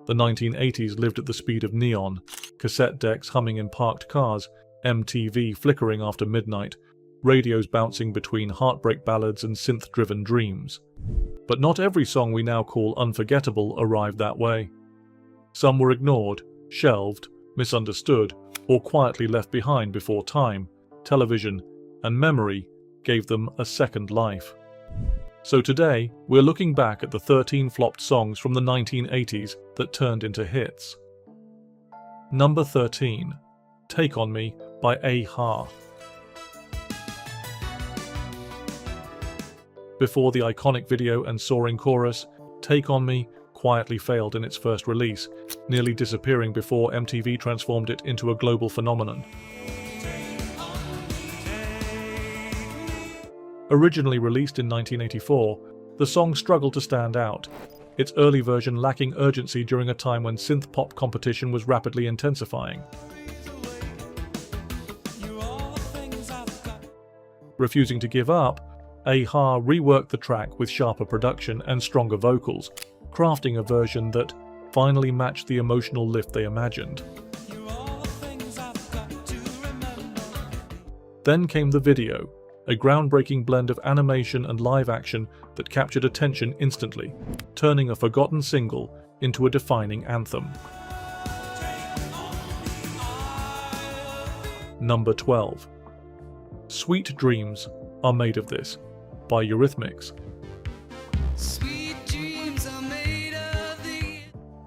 The 1980s lived at the speed of neon, cassette decks humming in parked cars, MTV flickering after midnight, radios bouncing between heartbreak ballads and synth-driven dreams. But not every song we now call unforgettable arrived that way. Some were ignored, shelved, misunderstood, or quietly left behind before time, television, and memory gave them a second life. So today, we're looking back at the 13 flopped songs from the 1980s that turned into hits. Number 13. Take On Me by A-ha. Before the iconic video and soaring chorus, Take On Me quietly failed in its first release, nearly disappearing before MTV transformed it into a global phenomenon. Originally released in 1984, the song struggled to stand out, its early version lacking urgency during a time when synth-pop competition was rapidly intensifying. Refusing to give up, A-ha reworked the track with sharper production and stronger vocals, crafting a version that finally matched the emotional lift they imagined. Then came the video, a groundbreaking blend of animation and live action that captured attention instantly, turning a forgotten single into a defining anthem. Number 12. Sweet Dreams Are Made of This by Eurythmics.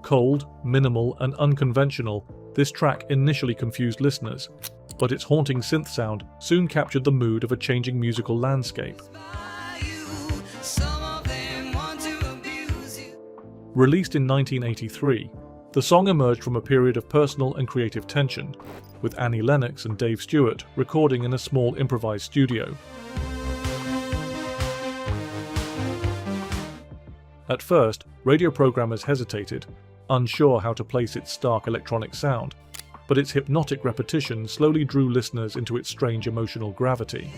Cold, minimal, and unconventional, this track initially confused listeners, but its haunting synth sound soon captured the mood of a changing musical landscape. Released in 1983, the song emerged from a period of personal and creative tension, with Annie Lennox and Dave Stewart recording in a small improvised studio. At first, radio programmers hesitated, unsure how to place its stark electronic sound, but its hypnotic repetition slowly drew listeners into its strange emotional gravity.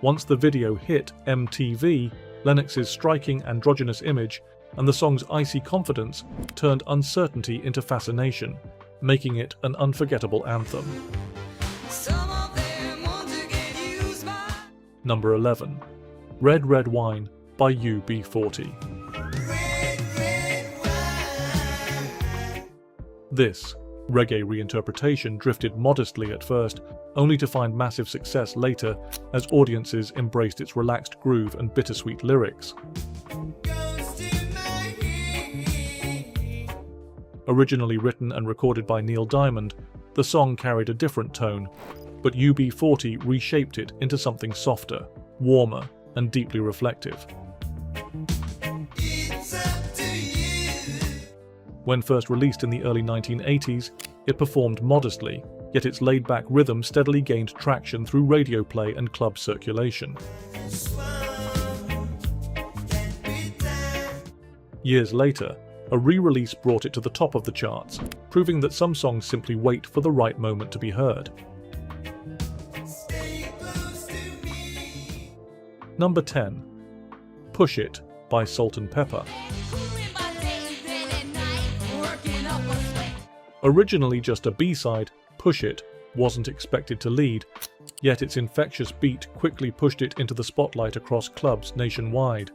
Once the video hit MTV, Lennox's striking androgynous image and the song's icy confidence turned uncertainty into fascination, making it an unforgettable anthem. Number 11. Red Red Wine by UB40. This reggae reinterpretation drifted modestly at first, only to find massive success later as audiences embraced its relaxed groove and bittersweet lyrics. Originally written and recorded by Neil Diamond, the song carried a different tone, but UB40 reshaped it into something softer, warmer, and deeply reflective. When first released in the early 1980s, it performed modestly, yet its laid-back rhythm steadily gained traction through radio play and club circulation. Years later, a re-release brought it to the top of the charts, proving that some songs simply wait for the right moment to be heard. Number 10. Push It by Salt-N-Pepa. Originally just a B-side, Push It wasn't expected to lead, yet its infectious beat quickly pushed it into the spotlight across clubs nationwide.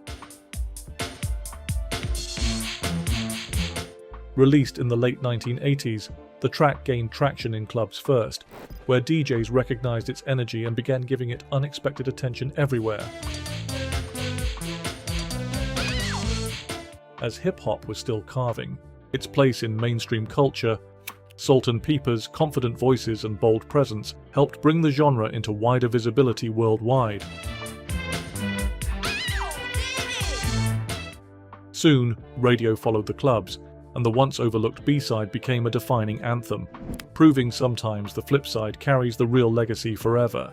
Released in the late 1980s, the track gained traction in clubs first, where DJs recognized its energy and began giving it unexpected attention everywhere. As hip-hop was still carving its place in mainstream culture, Salt-N-Pepa's confident voices and bold presence helped bring the genre into wider visibility worldwide. Soon, radio followed the clubs, and the once overlooked B-side became a defining anthem, proving sometimes the flip side carries the real legacy forever.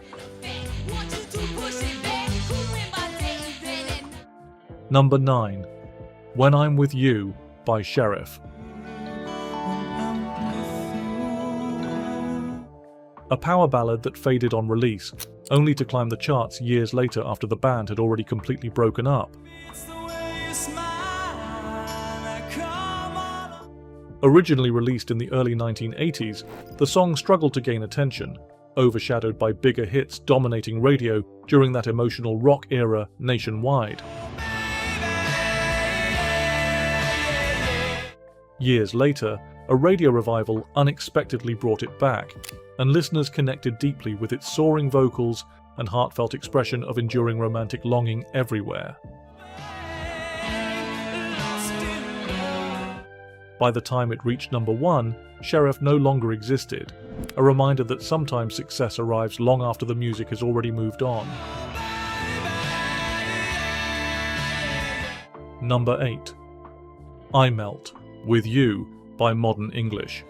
Number 9. When I'm With You by Sheriff. A power ballad that faded on release, only to climb the charts years later after the band had already completely broken up. Originally released in the early 1980s, the song struggled to gain attention, overshadowed by bigger hits dominating radio during that emotional rock era nationwide. Years later, a radio revival unexpectedly brought it back, and listeners connected deeply with its soaring vocals and heartfelt expression of enduring romantic longing everywhere. By the time it reached number 1, Sheriff no longer existed, a reminder that sometimes success arrives long after the music has already moved on. Number 8. I Melt, With You by Modern English.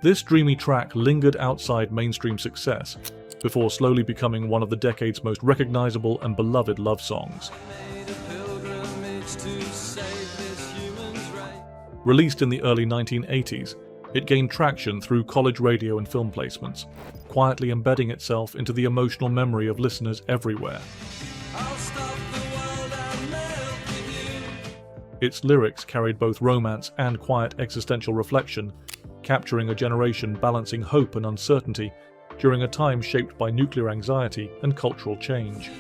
This dreamy track lingered outside mainstream success, before slowly becoming one of the decade's most recognizable and beloved love songs. Released in the early 1980s, it gained traction through college radio and film placements, quietly embedding itself into the emotional memory of listeners everywhere. Its lyrics carried both romance and quiet existential reflection, capturing a generation balancing hope and uncertainty during a time shaped by nuclear anxiety and cultural change.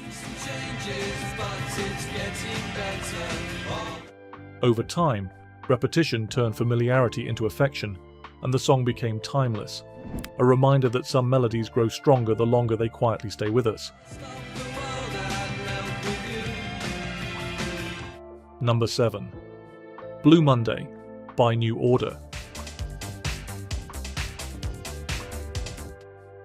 Over time, repetition turned familiarity into affection, and the song became timeless, a reminder that some melodies grow stronger the longer they quietly stay with us. Number 7. Blue Monday by New Order.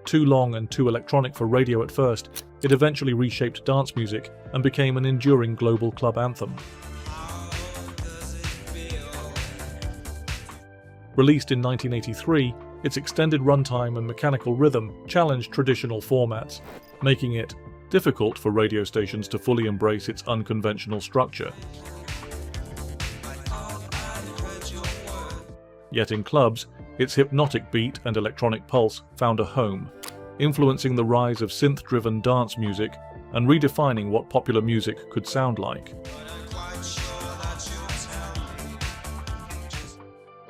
Too long and too electronic for radio at first, it eventually reshaped dance music and became an enduring global club anthem. Released in 1983, its extended runtime and mechanical rhythm challenged traditional formats, making it difficult for radio stations to fully embrace its unconventional structure. Yet in clubs, its hypnotic beat and electronic pulse found a home, influencing the rise of synth-driven dance music and redefining what popular music could sound like.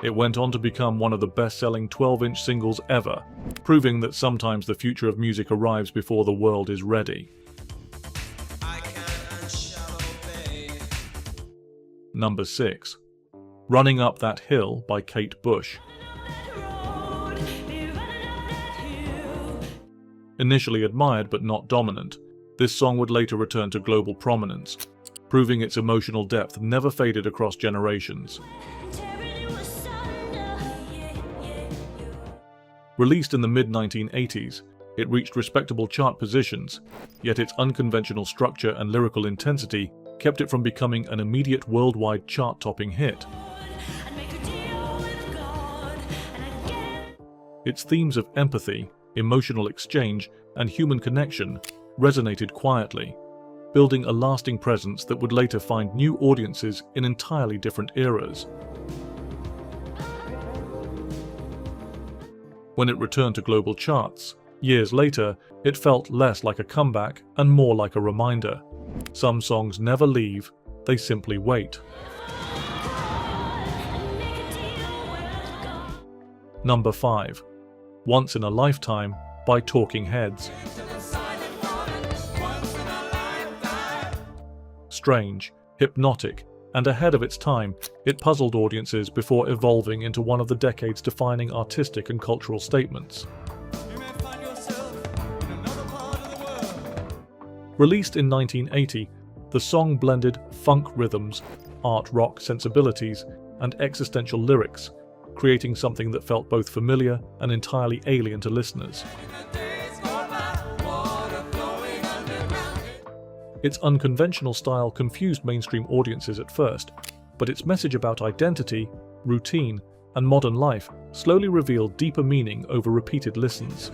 It went on to become one of the best-selling 12-inch singles ever, proving that sometimes the future of music arrives before the world is ready. Number 6. Running Up That Hill by Kate Bush. Initially admired but not dominant, this song would later return to global prominence, proving its emotional depth never faded across generations. Released in the mid-1980s, it reached respectable chart positions, yet its unconventional structure and lyrical intensity kept it from becoming an immediate worldwide chart-topping hit. Its themes of empathy, emotional exchange, and human connection resonated quietly, building a lasting presence that would later find new audiences in entirely different eras. When it returned to global charts, years later, it felt less like a comeback and more like a reminder. Some songs never leave, they simply wait. Number 5. Once in a Lifetime by Talking Heads. Strange, hypnotic, and ahead of its time, it puzzled audiences before evolving into one of the decade's defining artistic and cultural statements. Released in 1980, the song blended funk rhythms, art rock sensibilities, and existential lyrics, creating something that felt both familiar and entirely alien to listeners. Its unconventional style confused mainstream audiences at first, but its message about identity, routine, and modern life slowly revealed deeper meaning over repeated listens.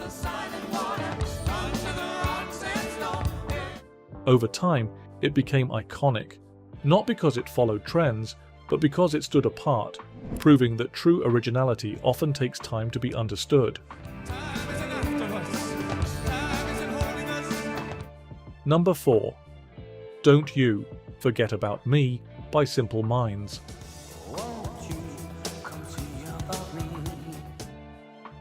Over time, it became iconic, not because it followed trends, but because it stood apart, proving that true originality often takes time to be understood. Number 4. Don't You Forget About Me by Simple Minds.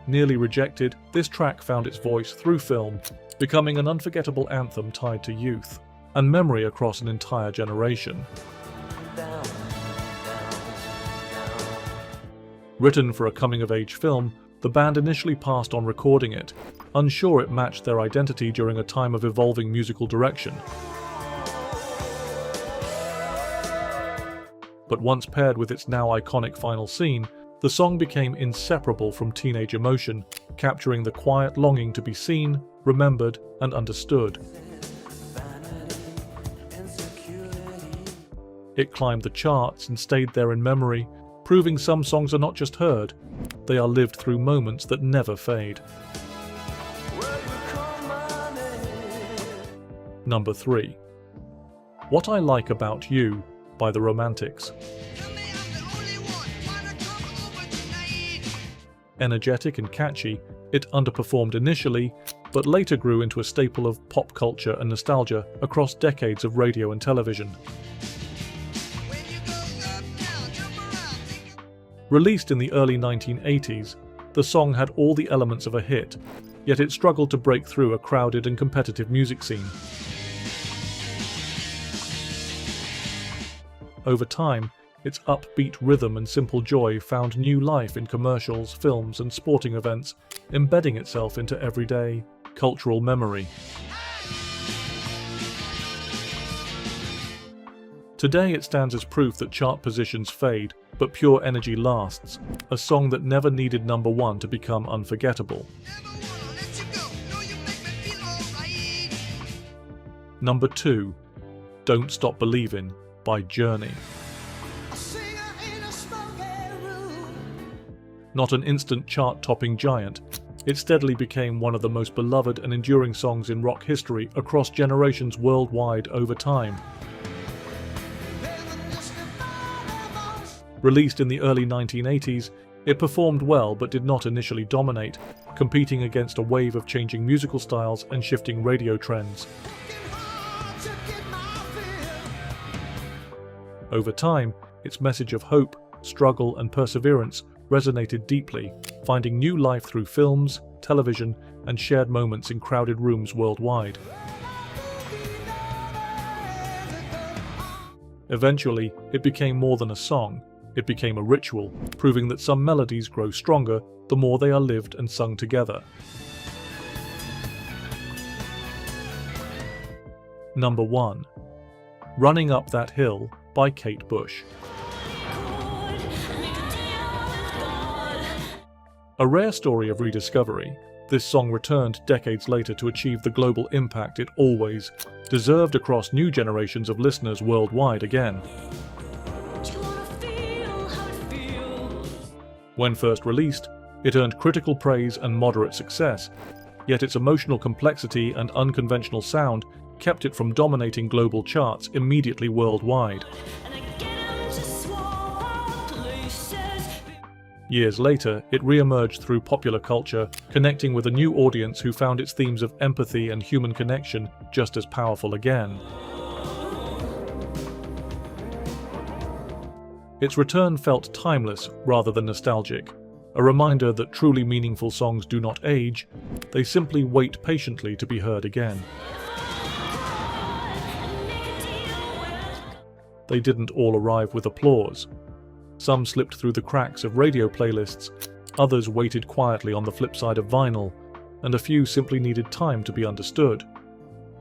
Nearly rejected, this track found its voice through film, becoming an unforgettable anthem tied to youth and memory across an entire generation. Written for a coming-of-age film, the band initially passed on recording it, unsure it matched their identity during a time of evolving musical direction. But once paired with its now iconic final scene, the song became inseparable from teenage emotion, capturing the quiet longing to be seen, remembered, and understood. It climbed the charts and stayed there in memory, proving some songs are not just heard, they are lived through moments that never fade. Number 3. What I Like About You by The Romantics. Energetic and catchy, it underperformed initially, but later grew into a staple of pop culture and nostalgia across decades of radio and television. Released in the early 1980s, the song had all the elements of a hit, yet it struggled to break through a crowded and competitive music scene. Over time, its upbeat rhythm and simple joy found new life in commercials, films, and sporting events, embedding itself into everyday, cultural memory. Today it stands as proof that chart positions fade, but pure energy lasts, a song that never needed number 1 to become unforgettable. Number 2. Don't Stop Believin' by Journey. Not an instant chart-topping giant, it steadily became one of the most beloved and enduring songs in rock history across generations worldwide over time. Released in the early 1980s, it performed well but did not initially dominate, competing against a wave of changing musical styles and shifting radio trends. Over time, its message of hope, struggle, and perseverance resonated deeply, finding new life through films, television, and shared moments in crowded rooms worldwide. Eventually, it became more than a song. It became a ritual, proving that some melodies grow stronger the more they are lived and sung together. Number 1. Running Up That Hill by Kate Bush. A rare story of rediscovery, this song returned decades later to achieve the global impact it always deserved across new generations of listeners worldwide again. When first released, it earned critical praise and moderate success, yet its emotional complexity and unconventional sound kept it from dominating global charts immediately worldwide. Years later, it re-emerged through popular culture, connecting with a new audience who found its themes of empathy and human connection just as powerful again. Its return felt timeless rather than nostalgic, a reminder that truly meaningful songs do not age, they simply wait patiently to be heard again. They didn't all arrive with applause. Some slipped through the cracks of radio playlists, others waited quietly on the flip side of vinyl, and a few simply needed time to be understood.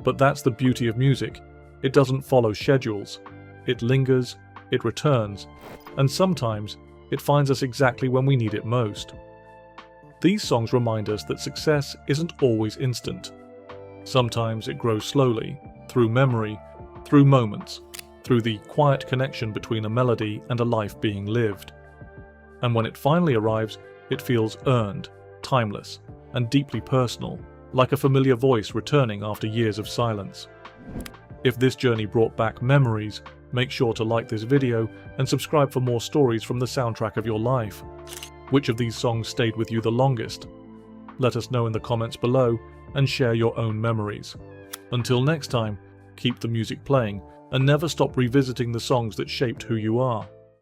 But that's the beauty of music. It doesn't follow schedules. It lingers, it returns, and sometimes it finds us exactly when we need it most. These songs remind us that success isn't always instant. Sometimes it grows slowly, through memory, through moments, through the quiet connection between a melody and a life being lived. And when it finally arrives, it feels earned, timeless, and deeply personal, like a familiar voice returning after years of silence. If this journey brought back memories, make sure to like this video and subscribe for more stories from the soundtrack of your life. Which of these songs stayed with you the longest? Let us know in the comments below and share your own memories. Until next time, keep the music playing and never stop revisiting the songs that shaped who you are.